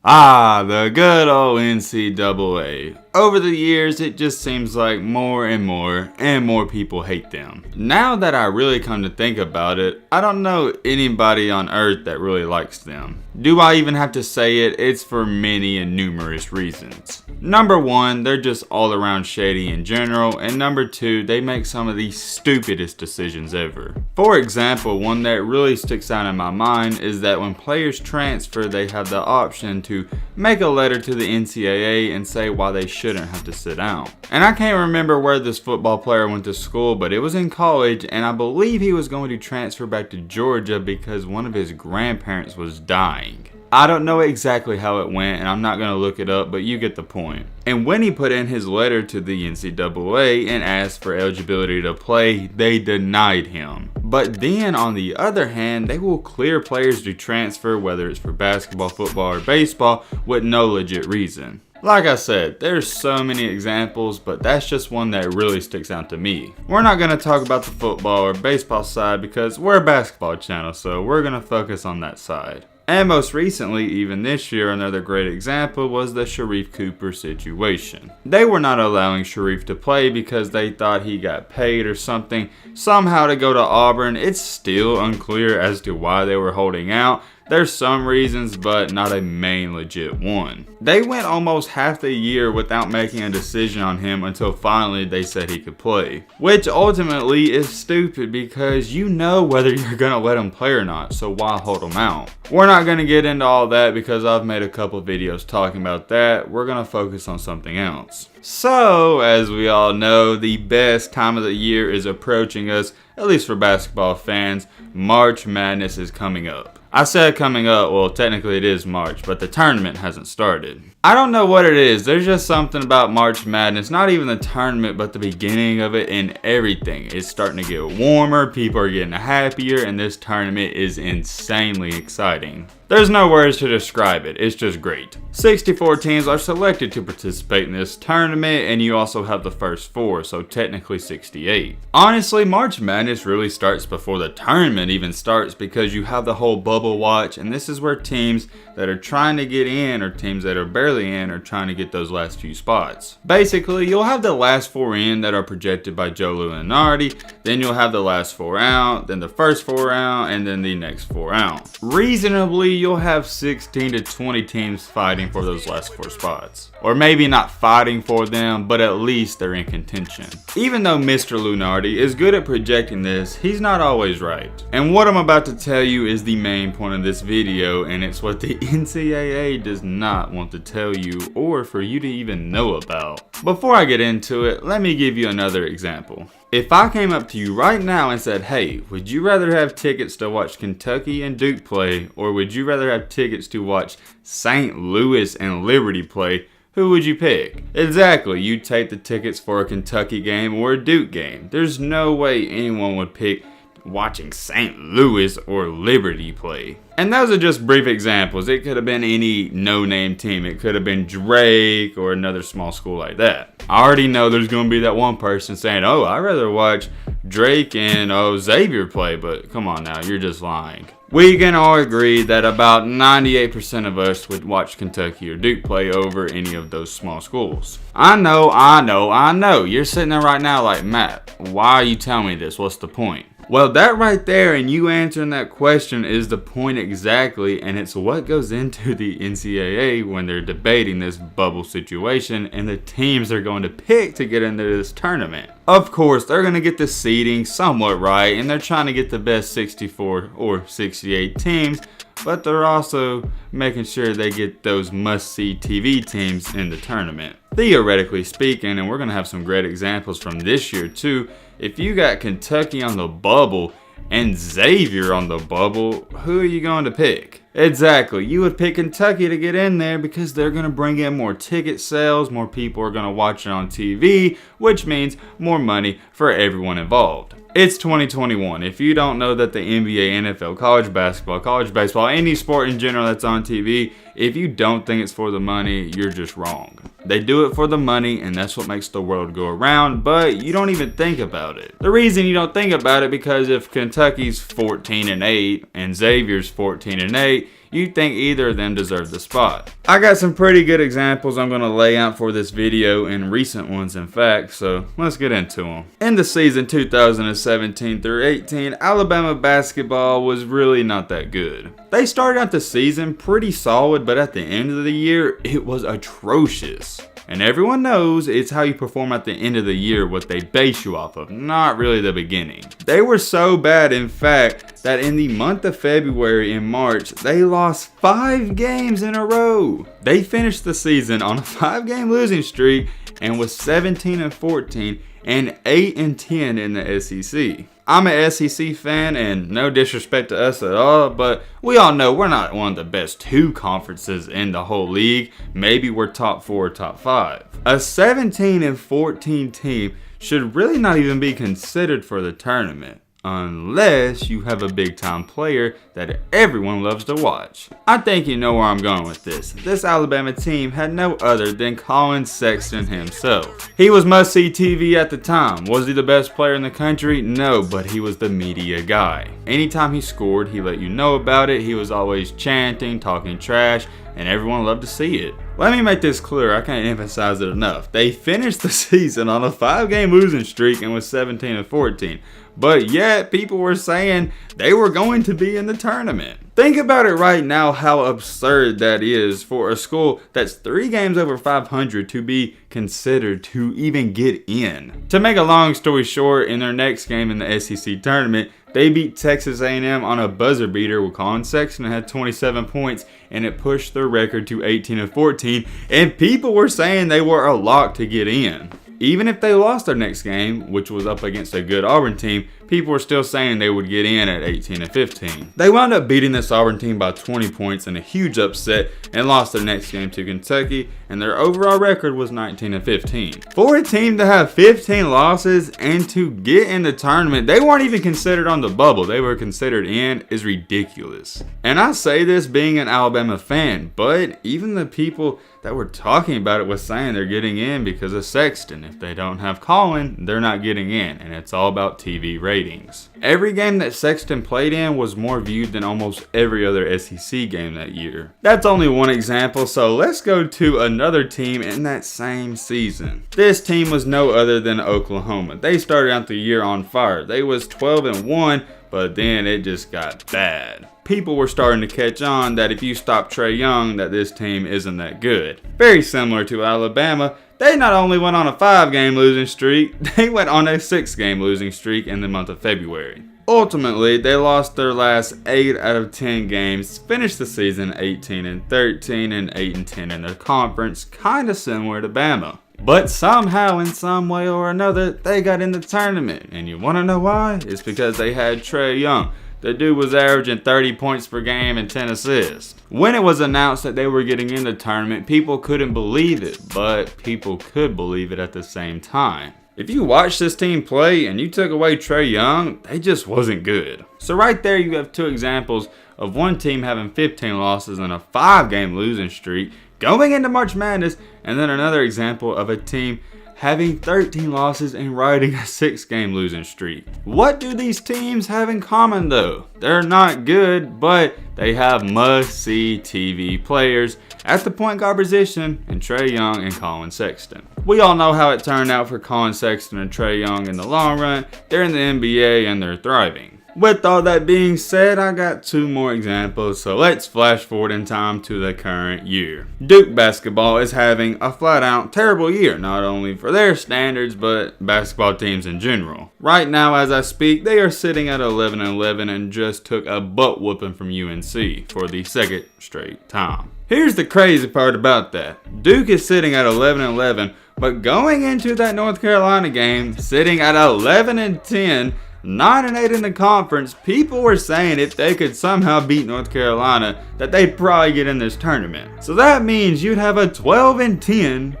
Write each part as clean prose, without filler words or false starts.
Ah, the good old NCAA. Over the years, it just seems like more and more people hate them. Now that I really come to think about it, I don't know anybody on earth that really likes them. Do I even have to say it? It's for many and numerous reasons. Number one, they're just all around shady in general, and number two, they make some of the stupidest decisions ever. For example, one that really sticks out in my mind is that when players transfer, they have the option to make a letter to the NCAA and say why they shouldn't have to sit out. And I can't remember where this football player went to school, but it was in college, and I believe he was going to transfer back to Georgia because one of his grandparents was dying. I don't know exactly how it went, and I'm not going to look it up, but you get the point. And when he put in his letter to the NCAA and asked for eligibility to play, they denied him. But then, on the other hand, they will clear players to transfer, whether it's for basketball, football, or baseball, with no legit reason. Like I said, there's so many examples, but that's just one that really sticks out to me. We're not going to talk about the football or baseball side because we're a basketball channel, so we're going to focus on that side. And most recently, even this year, another great example was the Sharife Cooper situation. They were not allowing Sharife to play because they thought he got paid or something, somehow to go to Auburn. It's still unclear as to why they were holding out. There's some reasons, but not a main legit one. They went almost half the year without making a decision on him until finally they said he could play. Which ultimately is stupid because you know whether you're gonna let him play or not, so why hold him out? We're not gonna get into all that because I've made a couple videos talking about that. We're gonna focus on something else. So, as we all know, the best time of the year is approaching us, at least for basketball fans. March Madness is coming up. I said coming up, well technically it is March, but the tournament hasn't started. I don't know what it is, there's just something about March Madness, not even the tournament, but the beginning of it and everything. It's starting to get warmer, people are getting happier, and this tournament is insanely exciting. There's no words to describe it, it's just great. 64 teams are selected to participate in this tournament, and you also have the first 4, so technically 68. Honestly, March Madness really starts before the tournament even starts because you have the whole bubble watch, and this is where teams that are trying to get in or teams that are barely in are trying to get those last few spots. Basically, you'll have the last 4 in that are projected by Joe Lunardi, then you'll have the last 4 out, then the first 4 out, and then the next 4 out. Reasonably, you'll have 16 to 20 teams fighting for those last 4 spots. Or maybe not fighting for them, but at least they're in contention. Even though Mr. Lunardi is good at projecting this, he's not always right. And what I'm about to tell you is the main point of this video, and it's what the NCAA does not want to tell you or for you to even know about. Before I get into it, let me give you another example. If I came up to you right now and said, hey, would you rather have tickets to watch Kentucky and Duke play, or would you rather have tickets to watch St. Louis and Liberty play, who would you pick? Exactly, you'd take the tickets for a Kentucky game or a Duke game. There's no way anyone would pick watching St. Louis or Liberty play. And those are just brief examples. It could have been any no-name team. It could have been Drake or another small school like that. I already know there's going to be that one person saying, oh, I'd rather watch Drake and Xavier play, but come on now, you're just lying. We can all agree that about 98% of us would watch Kentucky or Duke play over any of those small schools. I know. You're sitting there right now like, Matt, why are you telling me this? What's the point? Well, that right there and you answering that question is the point exactly, and it's what goes into the NCAA when they're debating this bubble situation and the teams they're going to pick to get into this tournament. Of course, they're going to get the seeding somewhat right, and they're trying to get the best 64 or 68 teams, but they're also making sure they get those must-see TV teams in the tournament. Theoretically speaking, and we're going to have some great examples from this year too, if you got Kentucky on the bubble and Xavier on the bubble, who are you going to pick? Exactly, you would pick Kentucky to get in there because they're going to bring in more ticket sales, more people are going to watch it on TV, which means more money for everyone involved. It's 2021. If you don't know that the NBA, NFL, college basketball, college baseball, any sport in general that's on TV, if you don't think it's for the money, you're just wrong. They do it for the money, and that's what makes the world go around, but you don't even think about it. The reason you don't think about it because if Kentucky's 14-8 and Xavier's 14-8, you think either of them deserve the spot. I got some pretty good examples I'm going to lay out for this video, and recent ones in fact, so let's get into them. In the season 2017 through 18, Alabama basketball was really not that good. They started out the season pretty solid, but at the end of the year, it was atrocious. And everyone knows it's how you perform at the end of the year what they base you off of, not really the beginning. They were so bad, in fact, that in the month of February and March, they lost 5 games in a row. They finished the season on a 5-game losing streak and was 17-14 and 8-10 in the SEC. I'm an SEC fan, and no disrespect to us at all, but we all know we're not one of the best 2 conferences in the whole league. Maybe we're top 4 or top 5. A 17-14 team should really not even be considered for the tournament, unless you have a big time player that everyone loves to watch. I think you know where I'm going with this. This Alabama team had no other than Collin Sexton himself. He was must-see TV at the time. Was he the best player in the country? No, but he was the media guy. Anytime he scored, he let you know about it. He was always chanting, talking trash, and everyone loved to see it. Let me make this clear, I can't emphasize it enough. They finished the season on a 5-game losing streak and was 17-14. But yet, people were saying they were going to be in the tournament. Think about it right now how absurd that is for a school that's 3 games over 500 to be considered to even get in. To make a long story short, in their next game in the SEC tournament, they beat Texas A&M on a buzzer beater with Collin Sexton had 27 points, and it pushed their record to 18-14, and people were saying they were a lock to get in. Even if they lost their next game, which was up against a good Auburn team, people were still saying they would get in at 18-15. They wound up beating this Auburn team by 20 points in a huge upset and lost their next game to Kentucky, and their overall record was 19-15. For a team to have 15 losses and to get in the tournament, they weren't even considered on the bubble, they were considered in, is ridiculous. And I say this being an Alabama fan, but even the people that were talking about it was saying they're getting in because of Sexton. If they don't have Collin, they're not getting in, and it's all about TV ratings. Every game that Sexton played in was more viewed than almost every other SEC game that year. That's only one example, so let's go to another team in that same season. This team was no other than Oklahoma. They started out the year on fire. They was 12-1, but then it just got bad. People were starting to catch on that if you stop Trae Young, that this team isn't that good. Very similar to Alabama, they not only went on a 5-game losing streak, they went on a 6-game losing streak in the month of February. Ultimately, they lost their last 8 out of 10 games, finished the season 18-13 and 8-10 in their conference, kinda similar to Bama. But somehow, in some way or another, they got in the tournament. And you wanna know why? It's because they had Trae Young. The dude was averaging 30 points per game and 10 assists. When it was announced that they were getting in the tournament, people couldn't believe it, but people could believe it at the same time. If you watched this team play and you took away Trae Young, they just wasn't good. So right there you have 2 examples of one team having 15 losses and a 5-game losing streak going into March Madness, and then another example of a team having 13 losses and riding a 6-game losing streak. What do these teams have in common though? They're not good, but they have must-see TV players at the point guard position in Trae Young and Collin Sexton. We all know how it turned out for Collin Sexton and Trae Young in the long run. They're in the NBA and they're thriving. With all that being said, I got 2 more examples, so let's flash forward in time to the current year. Duke basketball is having a flat-out terrible year, not only for their standards, but basketball teams in general. Right now, as I speak, they are sitting at 11-11 and just took a butt whooping from UNC for the 2nd straight time. Here's the crazy part about that. Duke is sitting at 11-11, but going into that North Carolina game, sitting at 11-10, 9-8 in the conference, people were saying if they could somehow beat North Carolina, that they'd probably get in this tournament. So that means you'd have a 12-10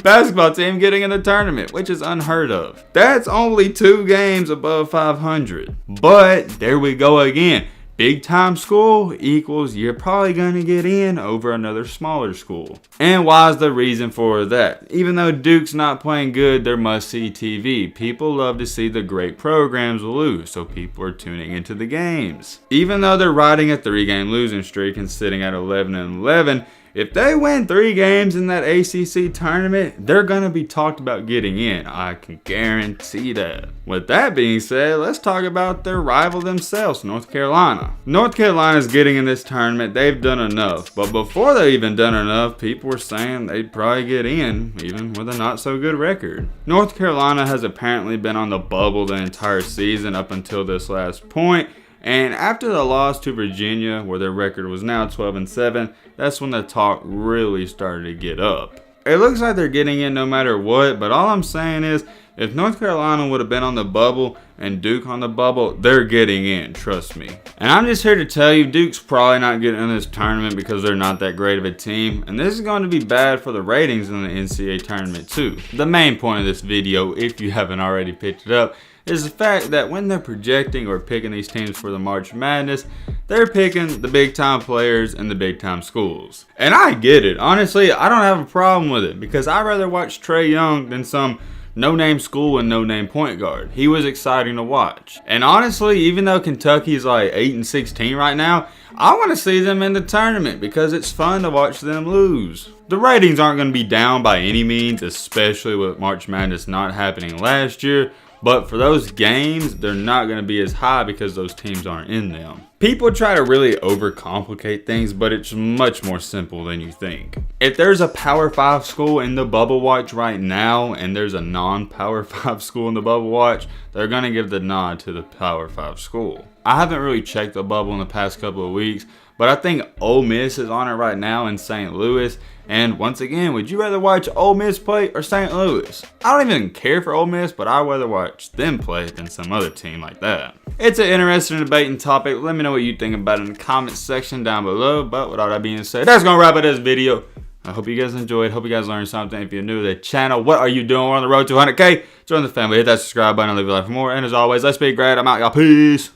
basketball team getting in the tournament, which is unheard of. That's only 2 games above 500. But there we go again. Big time school equals you're probably going to get in over another smaller school. And why is the reason for that? Even though Duke's not playing good, they're must-see TV. People love to see the great programs lose, so people are tuning into the games. Even though they're riding a 3-game losing streak and sitting at 11-11, if they win 3 games in that ACC tournament, they're going to be talked about getting in. I can guarantee that. With that being said, let's talk about their rival themselves, North Carolina. North Carolina's getting in this tournament. They've done enough. But before they've even done enough, people were saying they'd probably get in, even with a not so good record. North Carolina has apparently been on the bubble the entire season up until this last point. And after the loss to Virginia, where their record was now 12-7, that's when the talk really started to get up. It looks like they're getting in no matter what, but all I'm saying is, if North Carolina would have been on the bubble and Duke on the bubble, they're getting in, trust me. And I'm just here to tell you, Duke's probably not getting in this tournament because they're not that great of a team, and this is going to be bad for the ratings in the NCAA tournament too. The main point of this video, if you haven't already picked it up, is the fact that when they're projecting or picking these teams for the March Madness, they're picking the big time players and the big time schools. And I get it. Honestly, I don't have a problem with it because I'd rather watch Trae Young than some no-name school and no-name point guard. He was exciting to watch. And honestly, even though Kentucky's like 8-16 right now, I want to see them in the tournament because it's fun to watch them lose. The ratings aren't going to be down by any means, especially with March Madness not happening last year. But for those games, they're not going to be as high because those teams aren't in them. People try to really overcomplicate things, but it's much more simple than you think. If there's a Power 5 school in the bubble watch right now, and there's a non-Power 5 school in the bubble watch, they're going to give the nod to the Power 5 school. I haven't really checked the bubble in the past couple of weeks, but I think Ole Miss is on it right now in St. Louis. And once again, would you rather watch Ole Miss play or St. Louis? I don't even care for Ole Miss, but I'd rather watch them play than some other team like that. It's an interesting debating topic. Let me know what you think about it in the comments section down below. But with all that being said, that's going to wrap up this video. I hope you guys enjoyed. Hope you guys learned something. If you're new to the channel, what are you doing? We're on the road to 100K. Join the family. Hit that subscribe button. Leave a like for more. And as always, let's be great. I'm out, y'all. Peace.